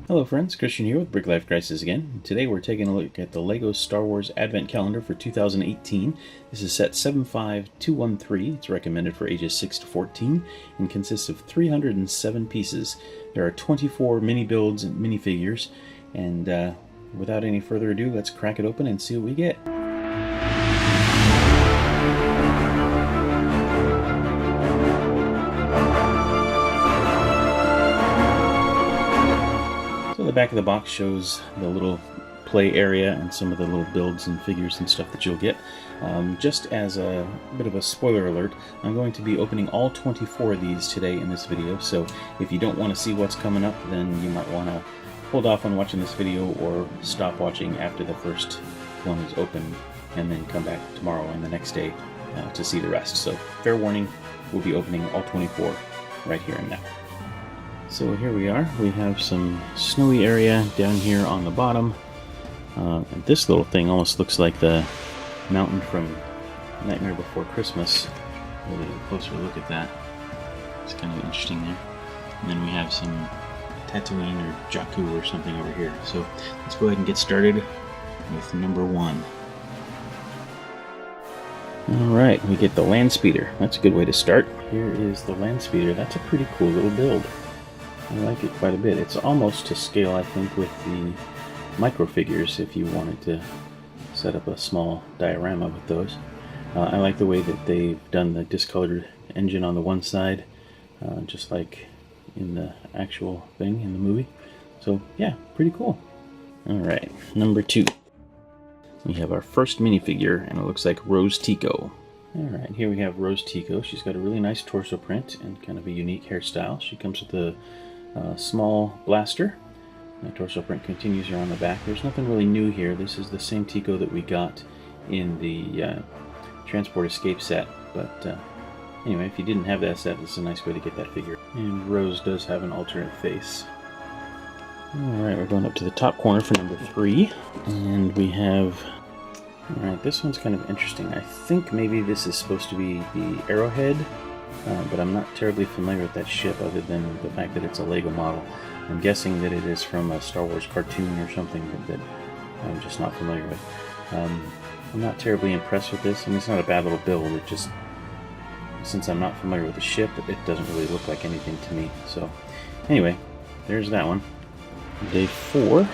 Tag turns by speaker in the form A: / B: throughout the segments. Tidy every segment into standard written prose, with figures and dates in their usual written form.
A: Hello friends, Christian here with Brick Life Crisis again. Today we're taking a look at the LEGO Star Wars Advent Calendar for 2018. This is set 75213. It's recommended for ages 6 to 14 and consists of 307 pieces. There are 24 mini builds and minifigures, and without any further ado, let's crack it open and see what we get. The back of the box shows the little play area and some of the little builds and figures and stuff that you'll get. Just as a bit of a spoiler alert, I'm going to be opening all 24 of these today in this video, so if you don't want to see what's coming up, then you might want to hold off on watching this video or stop watching after the first one is open and then come back tomorrow and the next day to see the rest. So fair warning, we'll be opening all 24 right here and now. So here we are. We have some snowy area down here on the bottom. And this little thing almost looks like the mountain from Nightmare Before Christmas. A little closer look at that. It's kind of interesting there. And then we have some Tatooine or Jakku or something over here. So let's go ahead and get started with number 1. Alright, we get the Land Speeder. That's a good way to start. Here is the Land Speeder. That's a pretty cool little build. I like it quite a bit. It's almost to scale, I think, with the microfigures if you wanted to set up a small diorama with those. I like the way that they've done the discolored engine on the one side, just like in the actual thing in the movie. So yeah, pretty cool. Alright, number 2. We have our first minifigure, and it looks like Rose Tico. Alright, here we have Rose Tico. She's got a really nice torso print and kind of a unique hairstyle. She comes with a small blaster. The torso print continues here on the back. There's nothing really new here. This is the same Tico that we got in the Transport Escape set. But anyway, if you didn't have that set, this is a nice way to get that figure. And Rose does have an alternate face. Alright, we're going up to the top corner for number 3. And we have... Alright, this one's kind of interesting. I think maybe this is supposed to be the Arrowhead. But I'm not terribly familiar with that ship other than the fact that it's a Lego model. I'm guessing that it is from a Star Wars cartoon or something that I'm just not familiar with. I'm not terribly impressed with this. I mean, it's not a bad little build. It just, since I'm not familiar with the ship, it doesn't really look like anything to me. So anyway, there's that one. Day 4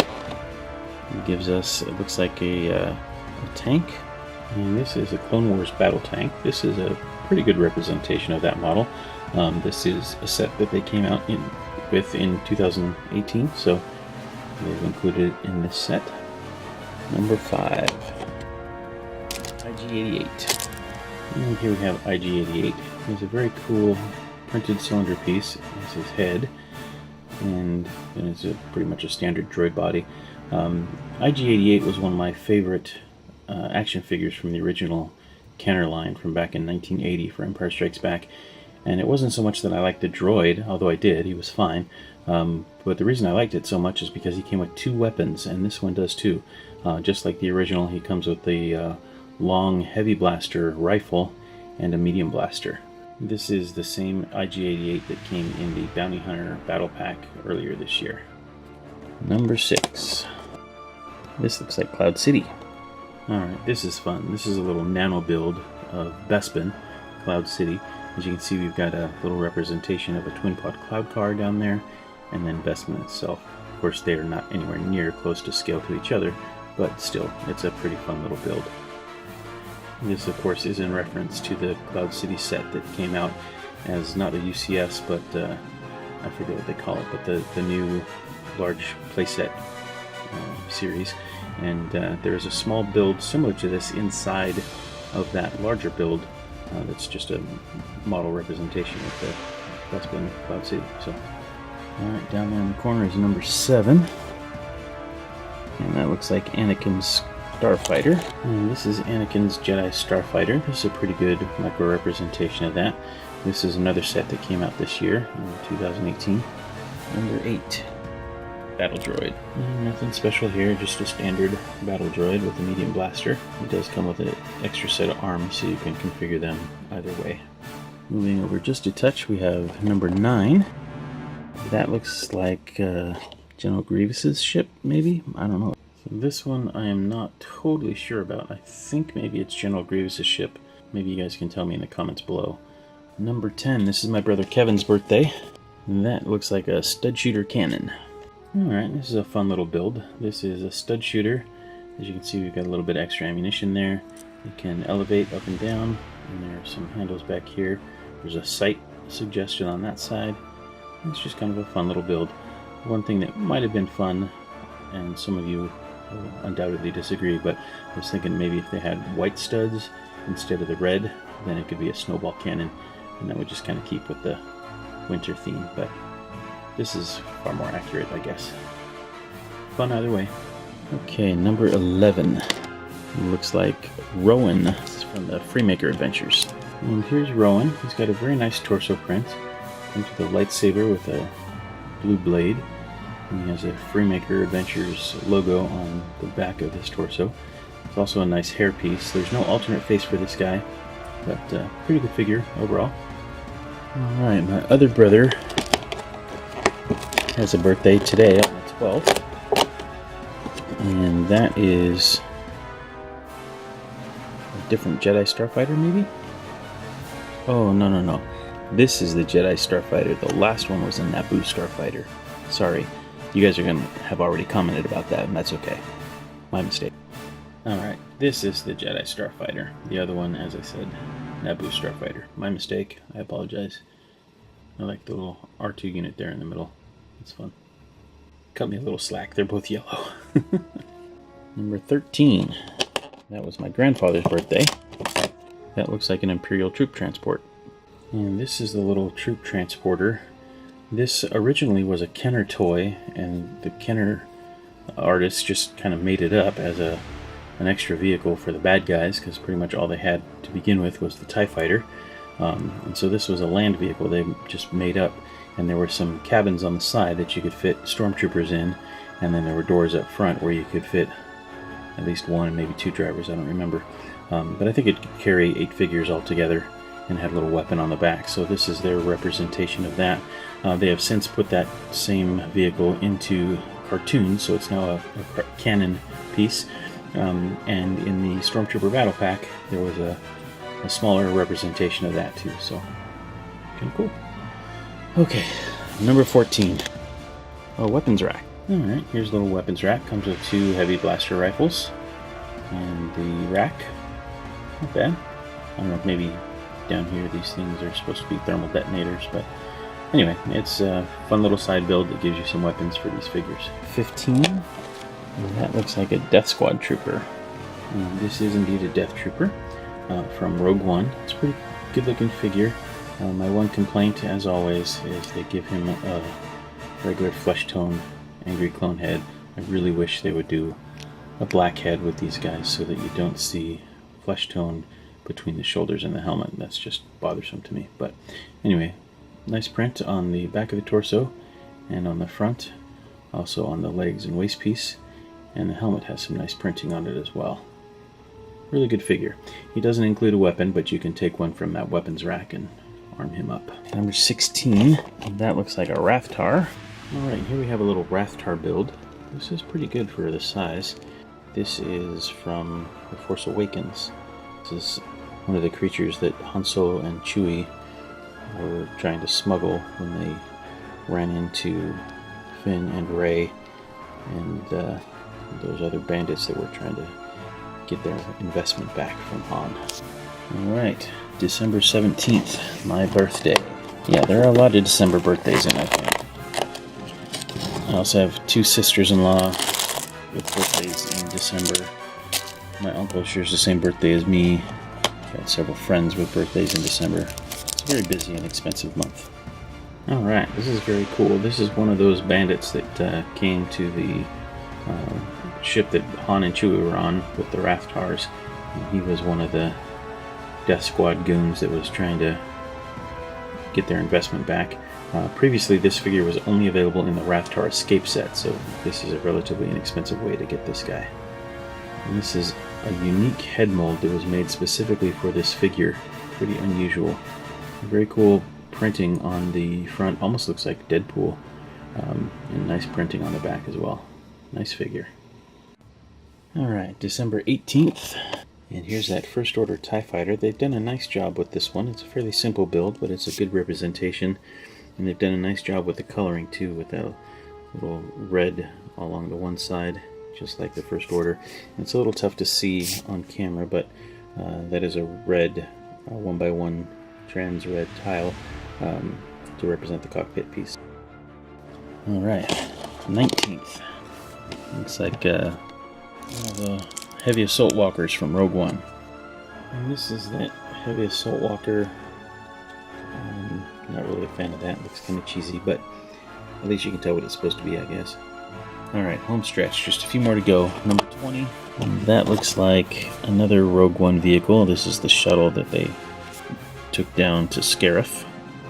A: gives us, it looks like a tank. And this is a Clone Wars battle tank. This is a pretty good representation of that model. This is a set that they came out with in 2018, so they've included it in this set. Number 5, IG-88. And here we have IG-88. It's a very cool printed cylinder piece. It's his head, and it's pretty much a standard droid body. IG-88 was one of my favorite action figures from the original Kenner line from back in 1980 for Empire Strikes Back, and it wasn't so much that I liked the droid, although I did, he was fine, but the reason I liked it so much is because he came with 2 weapons, and this one does too. Just like the original, he comes with the long heavy blaster rifle and a medium blaster. This is the same IG-88 that came in the Bounty Hunter Battle Pack earlier this year. Number 6. This looks like Cloud City. Alright, this is fun. This is a little nano build of Bespin, Cloud City. As you can see, we've got a little representation of a twin pod cloud car down there, and then Bespin itself. Of course, they are not anywhere near close to scale to each other, but still, it's a pretty fun little build. This, of course, is in reference to the Cloud City set that came out as not a UCS, but I forget what they call it, but the new large playset series. And there is a small build similar to this inside of that larger build that's just a model representation of the Bespin Cloud City. So, alright, down there in the corner is number 7. And that looks like Anakin's Starfighter. And this is Anakin's Jedi Starfighter. This is a pretty good micro representation of that. This is another set that came out this year in 2018. Number 8. Battle droid. Nothing special here, just a standard battle droid with a medium blaster. It does come with an extra set of arms, so you can configure them either way. Moving over just a touch, we have number 9. That looks like General Grievous's ship, maybe? I don't know. So this one I am not totally sure about. I think maybe it's General Grievous's ship. Maybe you guys can tell me in the comments below. Number 10, this is my brother Kevin's birthday. That looks like a stud shooter cannon. Alright, this is a fun little build. This is a stud shooter. As you can see, we've got a little bit extra ammunition there. You can elevate up and down, and there are some handles back here. There's a sight suggestion on that side. It's just kind of a fun little build. One thing that might have been fun, and some of you will undoubtedly disagree, but I was thinking maybe if they had white studs instead of the red, then it could be a snowball cannon, and that would just kind of keep with the winter theme, but this is far more accurate, I guess. Fun either way. Okay, number 11. Looks like Rowan. This is from the Freemaker Adventures. And here's Rowan. He's got a very nice torso print. Comes with a lightsaber with a blue blade. And he has a Freemaker Adventures logo on the back of his torso. It's also a nice hairpiece. There's no alternate face for this guy, but pretty good figure overall. Alright, my other brother has a birthday today on the 12th. And that is a different Jedi Starfighter, maybe? Oh, no. This is the Jedi Starfighter. The last one was a Naboo Starfighter. Sorry. You guys are going to have already commented about that, and that's okay. My mistake. Alright, this is the Jedi Starfighter. The other one, as I said, Naboo Starfighter. My mistake. I apologize. I like the little R2 unit there in the middle. It's fun. Cut me a little slack. They're both yellow. Number 13. That was my grandfather's birthday. That looks like an Imperial troop transport. And this is the little troop transporter. This originally was a Kenner toy, and the Kenner artist just kind of made it up as an extra vehicle for the bad guys, because pretty much all they had to begin with was the TIE Fighter. And so this was a land vehicle they just made up. And there were some cabins on the side that you could fit stormtroopers in, and then there were doors up front where you could fit at least one and maybe two drivers, I don't remember. But I think it could carry 8 figures altogether and had a little weapon on the back, so this is their representation of that. They have since put that same vehicle into cartoons, so it's now a canon piece. And in the Stormtrooper Battle Pack, there was a smaller representation of that too, so kind of cool. Okay, number 14. A weapons rack. Alright, here's a little weapons rack. Comes with 2 heavy blaster rifles. And the rack, not bad. I don't know if maybe down here these things are supposed to be thermal detonators, but anyway, it's a fun little side build that gives you some weapons for these figures. 15. And that looks like a Death Squad trooper. And this is indeed a Death Trooper from Rogue One. It's a pretty good looking figure. My one complaint, as always, is they give him a regular flesh tone angry clone head. I really wish they would do a black head with these guys so that you don't see flesh tone between the shoulders and the helmet. That's just bothersome to me. But anyway, nice print on the back of the torso and on the front, also on the legs and waist piece, and the helmet has some nice printing on it as well. Really good figure. He doesn't include a weapon, but you can take one from that weapons rack and arm him up. Number 16, that looks like a Rathtar. Alright, here we have a little Rathtar build. This is pretty good for the size. This is from The Force Awakens. This is one of the creatures that Han Solo and Chewie were trying to smuggle when they ran into Finn and Rey and those other bandits that were trying to get their investment back from Han. Alright, December 17th, my birthday. Yeah, there are a lot of December birthdays in, I think. I also have 2 sisters-in-law with birthdays in December. My uncle shares the same birthday as me. I've got several friends with birthdays in December. It's a very busy and expensive month. Alright, this is very cool. This is one of those bandits that came to the ship that Han and Chewie were on with the Rathtars. And he was one of the Death Squad goons that was trying to get their investment back. Previously, this figure was only available in the Rathtar Escape set, so this is a relatively inexpensive way to get this guy. And this is a unique head mold that was made specifically for this figure. Pretty unusual. Very cool printing on the front, almost looks like Deadpool. and nice printing on the back as well. Nice figure. Alright, December 18th. And here's that First Order TIE Fighter. They've done a nice job with this one. It's a fairly simple build, but it's a good representation. And they've done a nice job with the coloring too, with that little red along the one side, just like the First Order. And it's a little tough to see on camera, but that is a red 1x1 trans red tile to represent the cockpit piece. Alright, 19th. Looks like one of the heavy assault walkers from Rogue One. And this is that heavy assault walker. Not really a fan of that. It looks kind of cheesy, but at least you can tell what it's supposed to be, I guess. Alright, home stretch. Just a few more to go. Number 20. And that looks like another Rogue One vehicle. This is the shuttle that they took down to Scarif.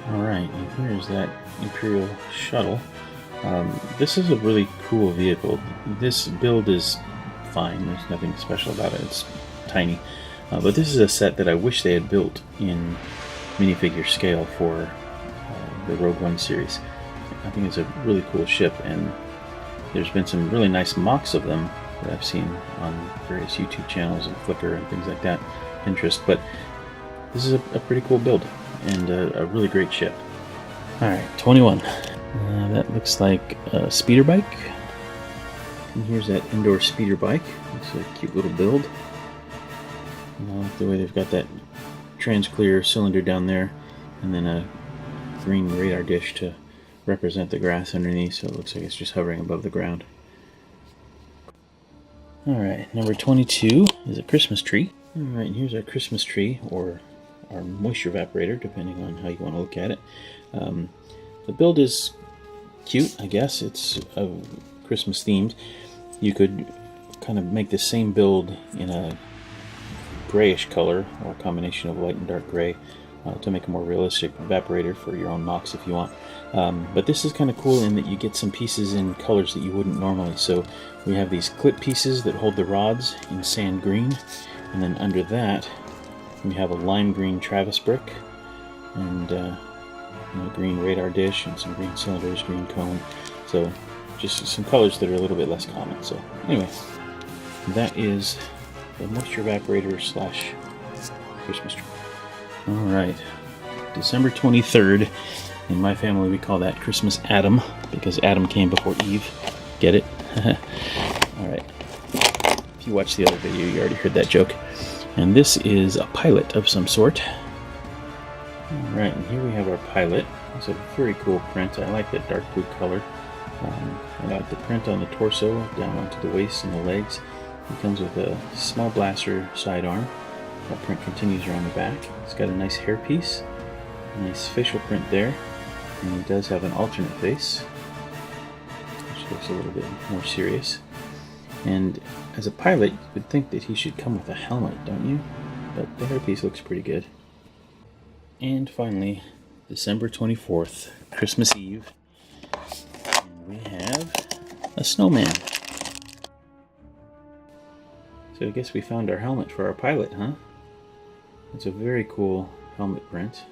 A: Alright, and here's that Imperial shuttle. This is a really cool vehicle. This build is fine. There's nothing special about it. It's tiny. But this is a set that I wish they had built in minifigure scale for the Rogue One series. I think it's a really cool ship, and there's been some really nice mocks of them that I've seen on various YouTube channels and Flickr and things like that, Pinterest, but this is a pretty cool build and a really great ship. Alright, 21. That looks like a speeder bike. And here's that indoor speeder bike. It's a cute little build. I like the way they've got that trans-clear cylinder down there, and then a green radar dish to represent the grass underneath, so it looks like it's just hovering above the ground. Alright, number 22 is a Christmas tree. Alright, here's our Christmas tree, or our moisture evaporator, depending on how you want to look at it. The build is cute, I guess. It's Christmas themed. You could kind of make the same build in a grayish color, or a combination of light and dark gray, to make a more realistic evaporator for your own mocks if you want. But this is kind of cool in that you get some pieces in colors that you wouldn't normally. So we have these clip pieces that hold the rods in sand green, and then under that we have a lime green Travis brick, and a green radar dish, and some green cylinders, green cone. So just some colors that are a little bit less common. So anyway, that is the moisture evaporator slash Christmas tree. Alright, December 23rd. In my family we call that Christmas Adam, because Adam came before Eve. Get it? Alright. If you watched the other video, you already heard that joke. And this is a pilot of some sort. Alright, and here we have our pilot. It's a very cool print. I like that dark blue color. I like the print on the torso, down onto the waist and the legs. It comes with a small blaster sidearm. That print continues around the back. It's got a nice hairpiece, a nice facial print there, and it does have an alternate face, which looks a little bit more serious. And as a pilot, you would think that he should come with a helmet, don't you? But the hairpiece looks pretty good. And finally, December 24th, Christmas Eve, and we have a snowman. So I guess we found our helmet for our pilot, huh? It's a very cool helmet print,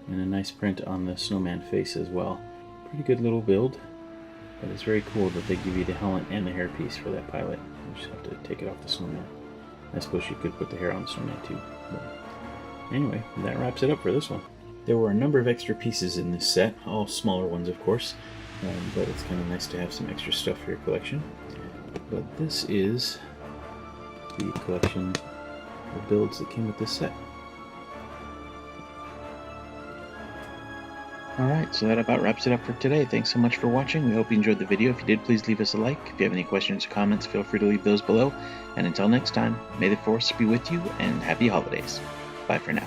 A: and a nice print on the snowman face as well. Pretty good little build, but it's very cool that they give you the helmet and the hairpiece for that pilot. You just have to take it off the snowman. I suppose you could put the hair on the snowman too. But anyway, that wraps it up for this one. There were a number of extra pieces in this set, all smaller ones of course, but it's kind of nice to have some extra stuff for your collection. But this is the collection of builds that came with this set. Alright, so that about wraps it up for today. Thanks so much for watching. We hope you enjoyed the video. If you did, please leave us a like. If you have any questions or comments, feel free to leave those below. And until next time, may the Force be with you, and happy holidays. Bye for now.